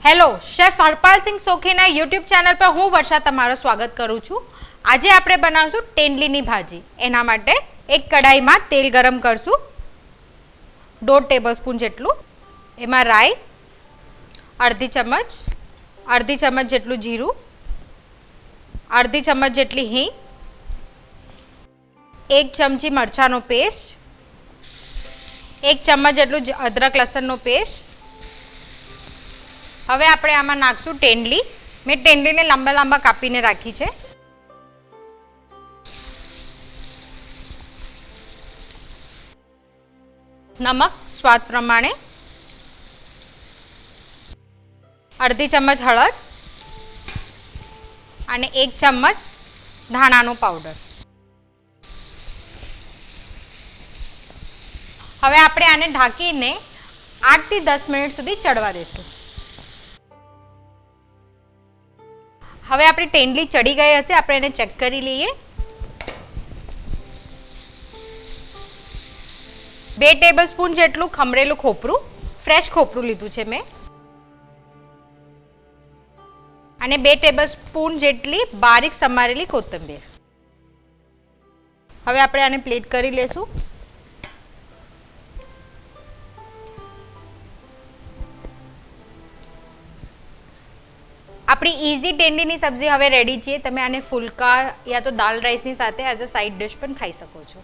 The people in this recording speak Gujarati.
હેલો, શેફ હરપાલ સિંહ સોખીના યુટ્યુબ ચેનલ પર હું વર્ષા તમારું સ્વાગત કરું છું. આજે આપણે બનાવશું ટેંડલીની ભાજી. એના માટે એક કડાઈમાં તેલ ગરમ કરશું, 1.5 ટેબલસ્પૂન જેટલું. એમાં રાઈ, અડધી ચમચ જેટલું જીરું, અડધી ચમચ જેટલી હિંગ, 1 ચમચી મરચાંનો પેસ્ટ, 1 ચમચ જેટલું અદરક લસણનો પેસ્ટ. હવે આપણે આમાં નાખશું ટેંડલી. મેં ટેંડલીને લાંબા લાંબા કાપીને રાખી છે. નમક સ્વાદ પ્રમાણે, અડધી ચમચ હળદ અને 1 ચમચ ધાણાનો પાવડર. હવે આપણે આને ઢાંકીને 8 થી 10 મિનિટ સુધી ચડવા દઈશું. હવે આપણી ટેંડલી ચડી ગઈ હશે, આપણે એને ચેક કરી લઈએ. 2 ટેબલસ્પૂન જેટલું ખમરેલું ખોપરું, ફ્રેશ ખોપરું લીધું છે મેં, અને 2 ટેબલસ્પૂન જેટલી બારીક સમારેલી કોથમીર. હવે આપણે આને પ્લેટ કરી લેશું. આપણી ઇઝી ટેંડલીની સબ્જી હવે રેડી છે. તમે આને ફુલકા યા તો દાલ રાઈસની સાથે એઝ અ સાઇડ ડિશ પણ ખાઈ શકો છો.